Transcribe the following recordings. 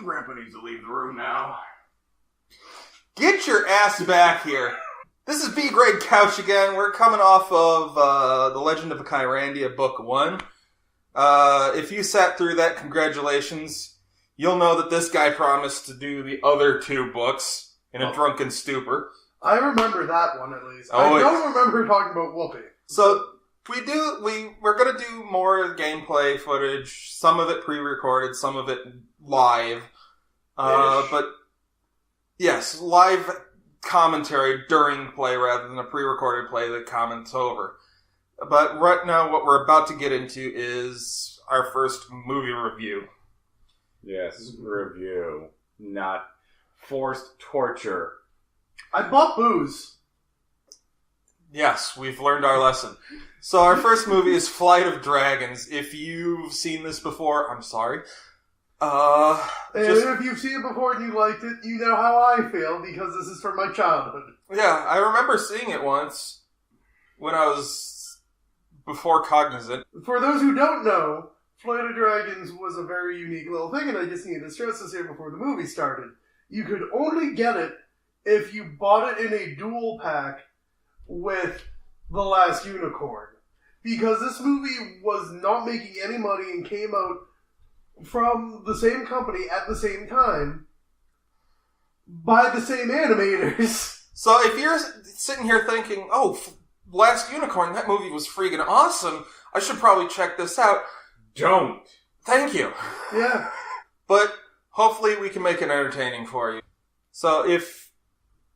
Grandpa needs to leave the room now. Get your ass back here. This is B. Greg Couch again. We're coming off of The Legend of Kyrandia, Book 1. If you sat through that, congratulations. You'll know that this guy promised to do the other 2 books in a drunken stupor. I remember that one, at least. Oh, I don't remember talking about Whoopi. So, we're gonna do more gameplay footage, some of it pre-recorded, some of it live. But, yes, live commentary during play rather than a pre-recorded play that comments over. But right now, what we're about to get into is our first movie review. Yes, review. Not forced torture. I bought booze. Yes, we've learned our lesson. So our first movie is Flight of Dragons. If you've seen this before, I'm sorry. If you've seen it before and you liked it, you know how I feel, because this is from my childhood. Yeah, I remember seeing it once when I was before cognizant. For those who don't know, Flight of Dragons was a very unique little thing, and I just needed to stress this here before the movie started. You could only get it if you bought it in a dual pack with The Last Unicorn. Because this movie was not making any money and came out from the same company at the same time by the same animators. So if you're sitting here thinking, oh, Last Unicorn, that movie was freaking awesome, I should probably check this out. Don't. Thank you. Yeah. But hopefully we can make it entertaining for you. So if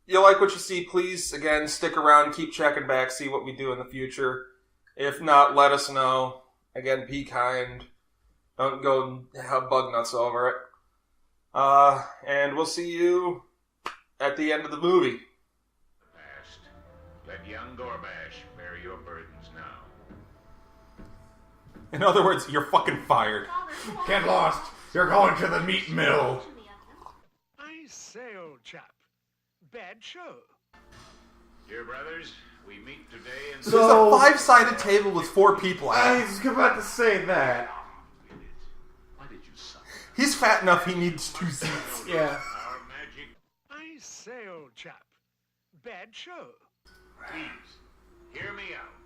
you like what you see, please, again, stick around, keep checking back, see what we do in the future. If not, let us know. Again, be kind. Don't go and have bug nuts over it. And we'll see you at the end of the movie. Past. Let young Gorbash bear your burdens now. In other words, you're fucking fired. Get lost. You're going to the meat mill. I say, old chap. Bad show. Dear brothers, we meet today in... So there's a 5-sided table with 4 people at I it. was about to say that. Why did you suffer? He's fat enough he needs 2 seats. Yeah. Our magic... I say, old chap. Bad show. Please, hear me out.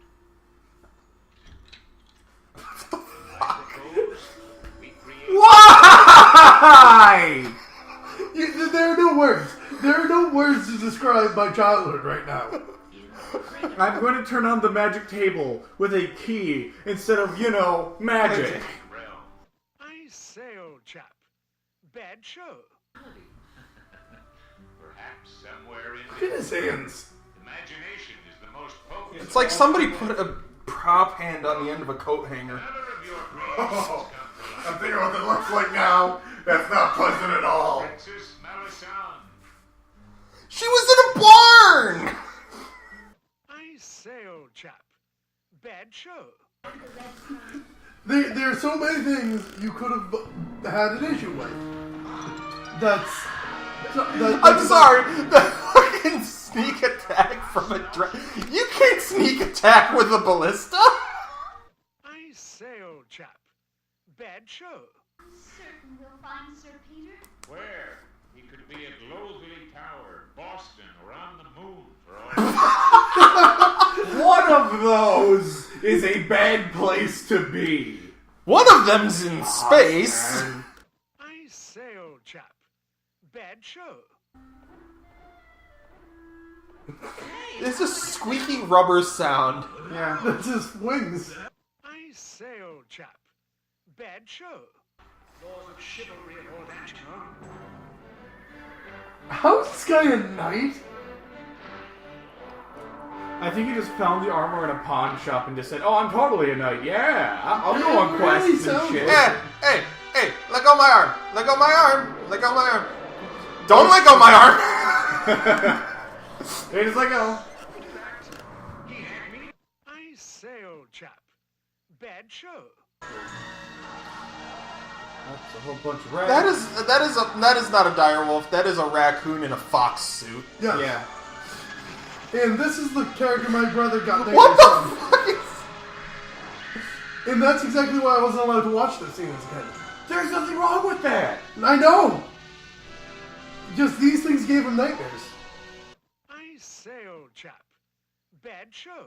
Why? There are no words. There are no words to describe my childhood right now. I'm going to turn on the magic table with a key instead of, magic. I say, old chap. Bad show. Perhaps somewhere in Look at his hands. imagination is the most potent... It's like somebody put a prop hand on the end of a coat hanger. Another of your creations come to life. I'm thinking what it looks like now. That's not pleasant at all. Princess Melisande. She was in a barn! I say, old chap. Bad show. There are so many things you could have had an issue with. I'm sorry, the fucking sneak attack from a You can't sneak attack with a ballista? I say, old chap. Bad show. Certain we'll find Sir Peter. Where? He could be at Lothely Tower, Boston, or on the moon, for all... One of those is a bad place to be. One of them's in space. I say, old chap. Bad show. There's a squeaky rubber sound. Yeah. That's his wings. I say, old chap. Bad show. Laws of chivalry and all that, How is this guy a knight? I think he just found the armor in a pawn shop and just said, "Oh, I'm totally a knight. Yeah, I'll go on quests and sounds shit." Hey, let go my arm. Let go my arm. Let go my arm. Don't let go my arm. Hey, just let go. I say, old chap. Bad show. That's a whole bunch of rabbits. That is not a direwolf. That is a raccoon in a fox suit. Yeah. Yeah. And this is the character my brother got there. What the fuck? And that's exactly why I wasn't allowed to watch this scene as a kid. There's nothing wrong with that. I know! Just these things gave him nightmares. I say, old chap. Bad show.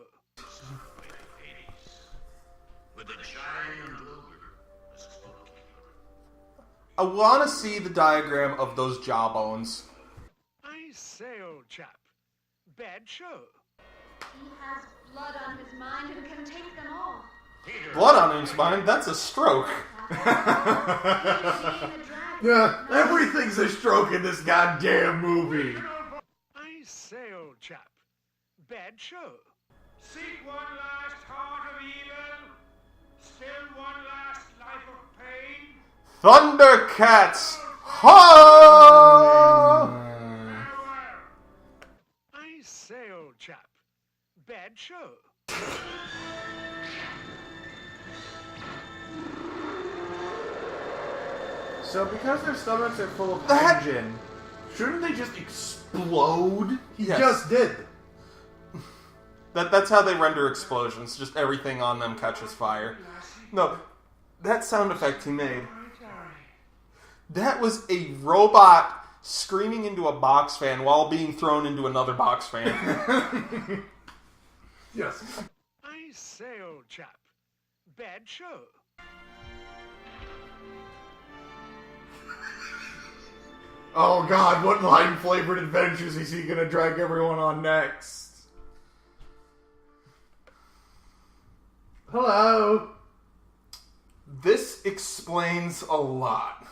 With a giant ogre as bookkeeper. I want to see the diagram of those jawbones. I say, old chap. Bad show. He has blood on his mind and can take them all. Blood on his mind, that's a stroke. Yeah. Everything's a stroke in this goddamn movie. I say, old chap. Bad show. Seek one last heart of evil. Still one last life of pain. Thundercats! Ha! Farewell. I say, old chap. Bad show. So because their stomachs are full of That- hydrogen, shouldn't they just explode? He Yes. just did. That's how they render explosions. Just everything on them catches fire. No, that sound effect he made. That was a robot screaming into a box fan while being thrown into another box fan. Yes. I say, old chap. Bad show. Oh god, what lime-flavored adventures is he gonna drag everyone on next? Hello. This explains a lot.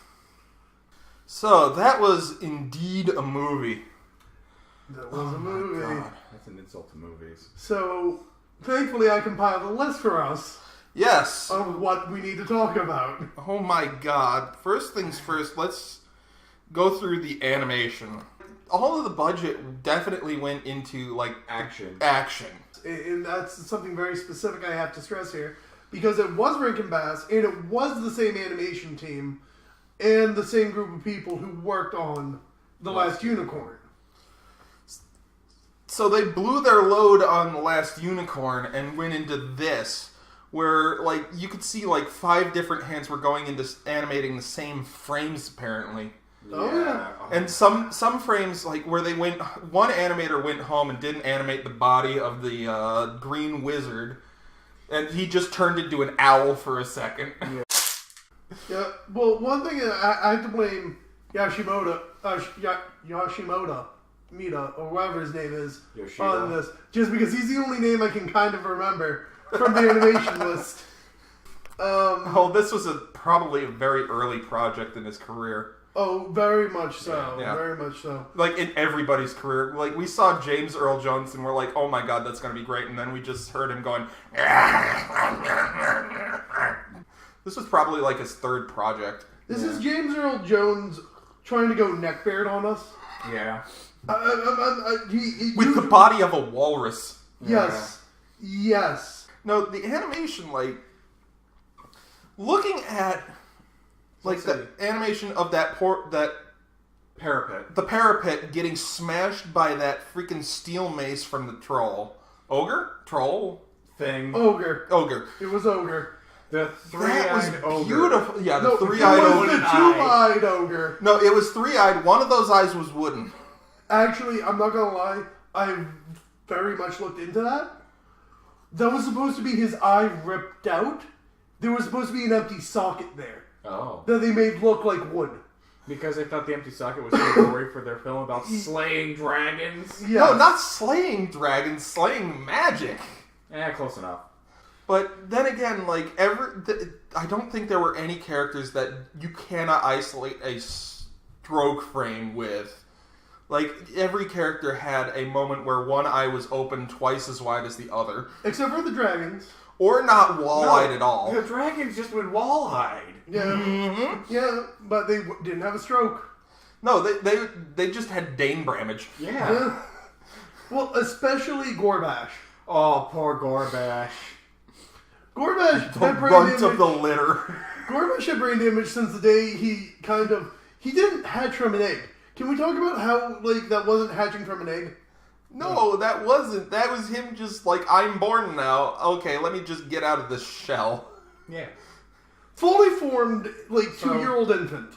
So, that was indeed a movie. That was a movie. God, that's an insult to movies. So, thankfully I compiled a list for us Yes. of what we need to talk about. Oh my god. First things first, let's go through the animation. All of the budget definitely went into, like, Action. action. And that's something very specific I have to stress here. Because it was Rankin&Bass, and it was the same animation team, and the same group of people who worked on The Last Unicorn. So they blew their load on The Last Unicorn and went into this, where, like, you could see, like, 5 different hands were going into animating the same frames, apparently. Oh, yeah. And some frames, like, where they went... One animator went home and didn't animate the body of the green wizard, and he just turned into an owl for a second. Yeah, well, one thing I have to blame Yashimoto, Mita, or whatever his name is, Yoshida. on this. Just because he's the only name I can kind of remember from the animation list. Oh, this was probably a very early project in his career. Oh, very much so. Yeah. Very much so. Like, in everybody's career. Like, we saw James Earl Jones and we're like, oh my god, that's gonna be great. And then we just heard him going... This was probably, like, his 3rd project. This is James Earl Jones trying to go neckbeard on us. Yeah. With the body of a walrus. Yes. Yes. No, the animation, like... Looking at... Like, the animation of that Parapet. the parapet getting smashed by that freaking steel mace from the troll. Ogre? Troll? Thing. Ogre. Ogre. It was Ogre. The That was three-eyed ogre. beautiful. Yeah, the No, three-eyed it was ogre. the two-eyed ogre. No, it was three-eyed. One of those eyes was wooden. Actually, I'm not gonna lie, I very much looked into that. That was supposed to be his eye ripped out. There was supposed to be an empty socket there Oh. that they made look like wood. Because they thought the empty socket was too gory for their film about slaying dragons. Yeah. No, not slaying dragons, slaying magic. Close enough. But then again, like, I don't think there were any characters that you cannot isolate a stroke frame with. Like, every character had a moment where one eye was open twice as wide as the other. Except for the dragons. Or not wall-eyed at all. The dragons just went wall-eyed. Yeah. Mm-hmm. Yeah, but they didn't have a stroke. No, they just had Dane Bramage. Yeah. Yeah. Well, especially Gorbash. Oh, poor Gorbash. Gorbash The had brain runt damage. of the litter. Gorbash had brain damage since the day he didn't hatch from an egg. Can we talk about how, like, that wasn't hatching from an egg? No, that wasn't. That was him just like, I'm born now. Okay, let me just get out of this shell. Yeah. fully formed, like, 2-year-old infant.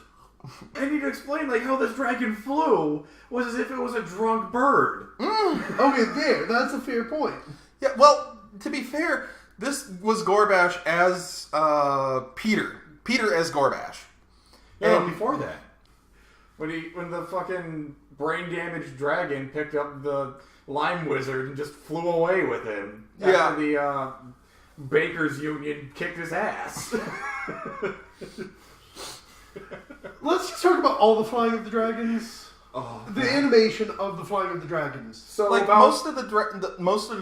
I need to explain, like, how this dragon flew was as if it was a drunk bird. Okay, that's a fair point. Yeah, well, to be fair, this was Gorbash as Peter. Peter as Gorbash. Yeah, before that. When the fucking brain-damaged dragon picked up the Lime Wizard and just flew away with him. After the Bakers Union kicked his ass. Let's just talk about all the flying of the dragons. Oh, the animation of the flying of the dragons. So, like, most of the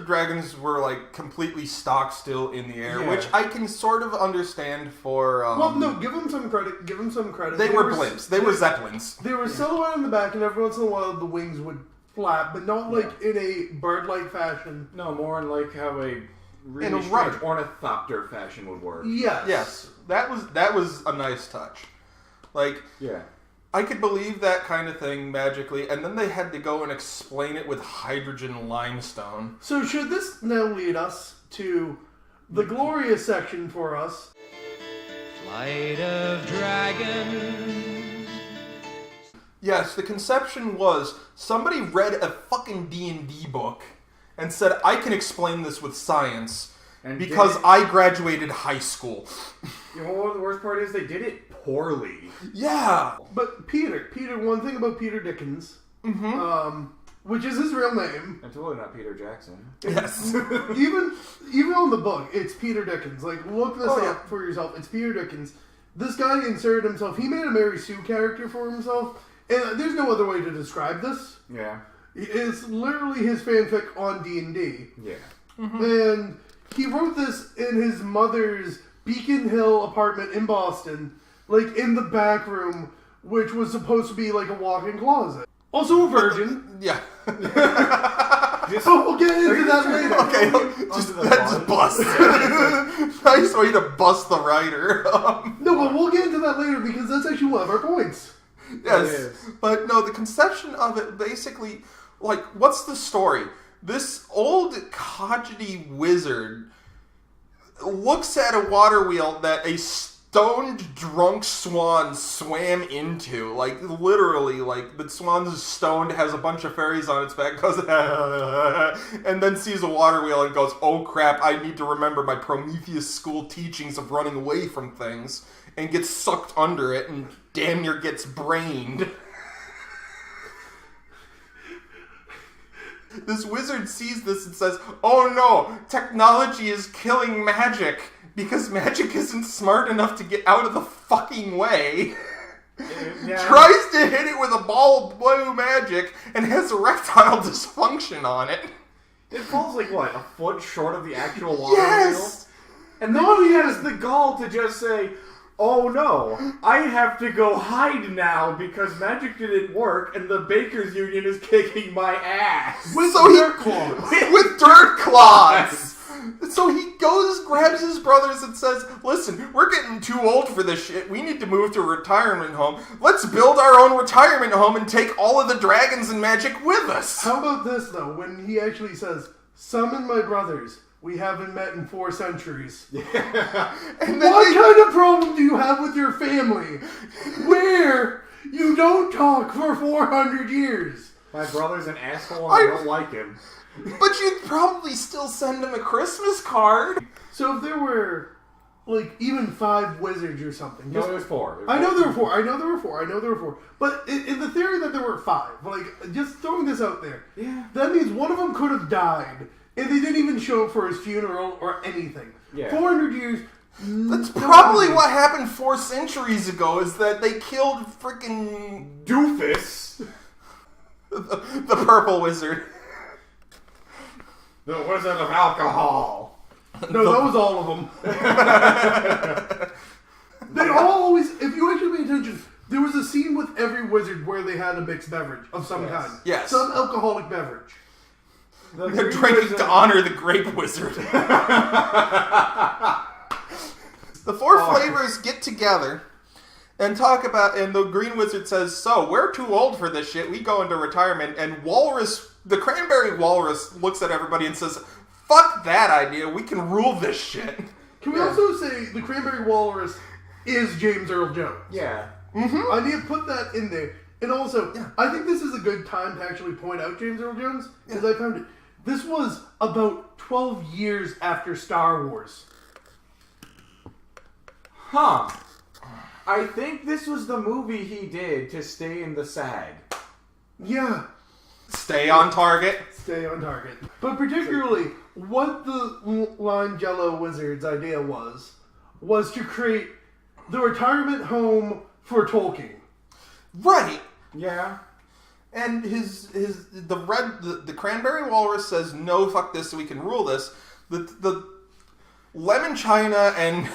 dragons were, like, completely stock still in the air, which I can sort of understand for... well, no, give them some credit. Give them some credit. They were blimps. They were zeppelins. They were silhouette in the back, and every once in a while the wings would flap, but not, like, in a bird-like fashion. No, more in, like, how a really strange ornithopter fashion would work. Yes. That was a nice touch. Like... Yeah. I could believe that kind of thing magically, and then they had to go and explain it with hydrogen limestone. So should this now lead us to the glorious section for us? Flight of Dragons. Yes, the conception was somebody read a fucking D&D book and said, I can explain this with science because I graduated high school. You know what the worst part is? They did it poorly. Yeah. But Peter, one thing about Peter Dickens, which is his real name. And totally not Peter Jackson. Yes. even on the book, it's Peter Dickens. Like, look this up for yourself. It's Peter Dickens. This guy inserted himself. He made a Mary Sue character for himself. And there's no other way to describe this. Yeah. It's literally his fanfic on D&D. Yeah. And he wrote this in his mother's Beacon Hill apartment in Boston, like in the back room, which was supposed to be like a walk-in closet. Also a virgin. Yeah. So we'll get into that later. Okay, just bust. Nice way to bust the writer. No, but we'll get into that later because that's actually one of our points. Yes, but no, the conception of it basically, like, what's the story? This old crotchety wizard looks at a water wheel that a stoned drunk swan swam into. Like, literally, like, the swan's stoned, has a bunch of fairies on its back, goes, and then sees a water wheel and goes, oh crap, I need to remember my Prometheus school teachings of running away from things, and gets sucked under it and damn near gets brained. This wizard sees this and says, oh no, technology is killing magic because magic isn't smart enough to get out of the fucking way. Yeah. Tries to hit it with a ball of blue magic and has erectile dysfunction on it. It falls like, what, a foot short of the actual water wheel? And then he has the gall to just say, oh no, I have to go hide now because magic didn't work and the Bakers Union is kicking my ass. With dirt claws. With dirt claws. So he goes, grabs his brothers and says, listen, we're getting too old for this shit. We need to move to a retirement home. Let's build our own retirement home and take all of the dragons and magic with us. How about this, though, when he actually says, summon my brothers. We haven't met in 4 centuries. Yeah. And then what kind of problem do you have with your family where you don't talk for 400 years? My brother's an asshole and I don't like him. But you'd probably still send him a Christmas card. So if there were, like, even 5 wizards or something. No, there's 4. I know there were 4. But in the theory that there were 5, like, just throwing this out there. Yeah. That means one of them could have died. And they didn't even show up for his funeral or anything. Yeah. 400 years. That's probably what happened 4 centuries ago, is that they killed freaking Doofus. the purple wizard. The Wizard of Alcohol. No, that was all of them. They all always, if you actually pay attention, there was a scene with every wizard where they had a mixed beverage of some kind. Yes. Some alcoholic beverage. They're drinking to honor the grape wizard. The 4 flavors get together and talk about, and the green wizard says, so, we're too old for this shit, we go into retirement, and the cranberry walrus looks at everybody and says, fuck that idea, we can rule this shit. Can we also say the cranberry walrus is James Earl Jones. Yeah. Mm-hmm. I need to put that in there. And also, I think this is a good time to actually point out James Earl Jones, because I found it. This was about 12 years after Star Wars. Huh. I think this was the movie he did to stay in the SAG. Yeah. Stay on target. Stay on target. But particularly, what the Line Jello Wizard's idea was to create the retirement home for Tolkien. Right. Yeah. And the cranberry walrus says, no, fuck this, so we can rule this. The lemon china and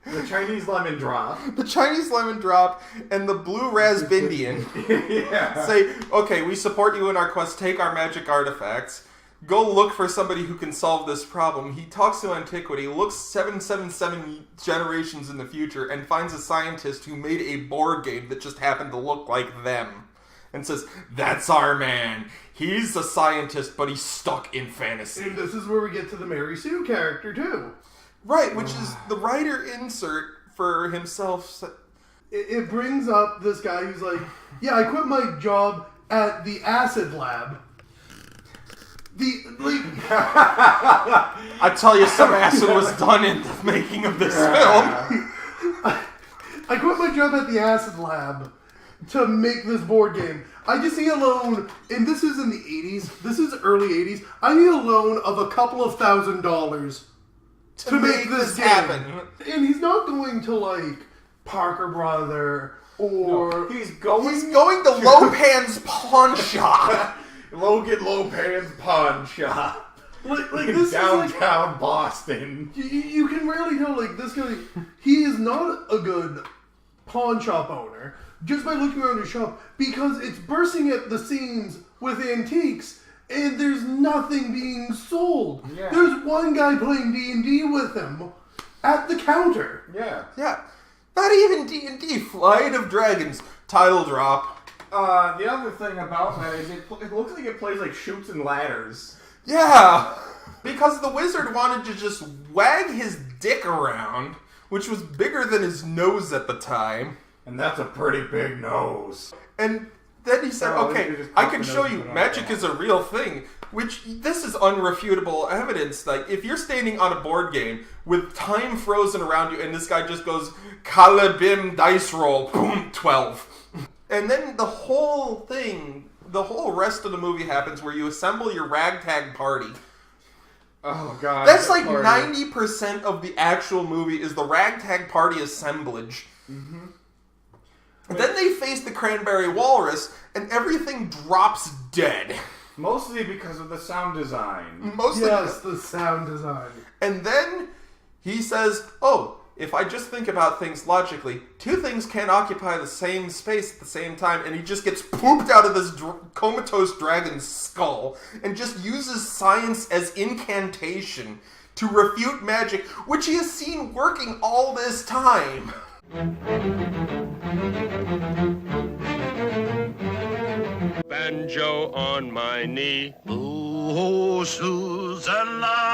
The Chinese lemon drop. the Chinese lemon drop and the blue raspbidian Yeah. say, okay, we support you in our quest, take our magic artifacts, go look for somebody who can solve this problem. He talks to antiquity, looks 777 generations in the future, and finds a scientist who made a board game that just happened to look like them. And says, that's our man. He's a scientist, but he's stuck in fantasy. And this is where we get to the Mary Sue character, too. Right, which is the writer insert for himself. It brings up this guy who's like, yeah, I quit my job at the acid lab. I tell you, some acid was done in the making of this film. I quit my job at the acid lab to make this board game. I just need a loan, and this is in the 80s, this is early 80s, I need a loan of a couple of $1,000 to make this game. happen. And he's not going to, like, Parker Brother, or... He's going to Lopan's pawn shop. Logan Lopan's pawn shop. Like this Downtown is like, Boston. you can really tell, like, this guy, he is not a good pawn shop owner just by looking around his shop, because it's bursting at the seams with antiques, and there's nothing being sold. Yeah. There's one guy playing D&D with him at the counter. Yeah. Yeah. Not even D&D. Flight of Dragons. Title drop. The other thing about that is it looks like it plays like Chutes and Ladders. Yeah. Because the wizard wanted to just wag his dick around, which was bigger than his nose at the time. And that's a pretty big nose. And then he said, Oh, okay, you just I pop can the show nose you and put it on magic the is a real thing. Which, this is unrefutable evidence. Like, if you're standing on a board game with time frozen around you and this guy just goes, Kalabim dice roll, boom, 12. And then the whole rest of the movie happens where you assemble your ragtag party. Oh, God. That's like party. 90% of the actual movie is the ragtag party assemblage. Mm-hmm. And then they face the cranberry walrus, and everything drops dead. Mostly because of the sound design. Mostly. Yes, the sound design. And then he says, oh, if I just think about things logically, two things can't occupy the same space at the same time, and he just gets pooped out of this comatose dragon's skull, and just uses science as incantation to refute magic, which he has seen working all this time. Banjo on my knee. Oh, Susanna.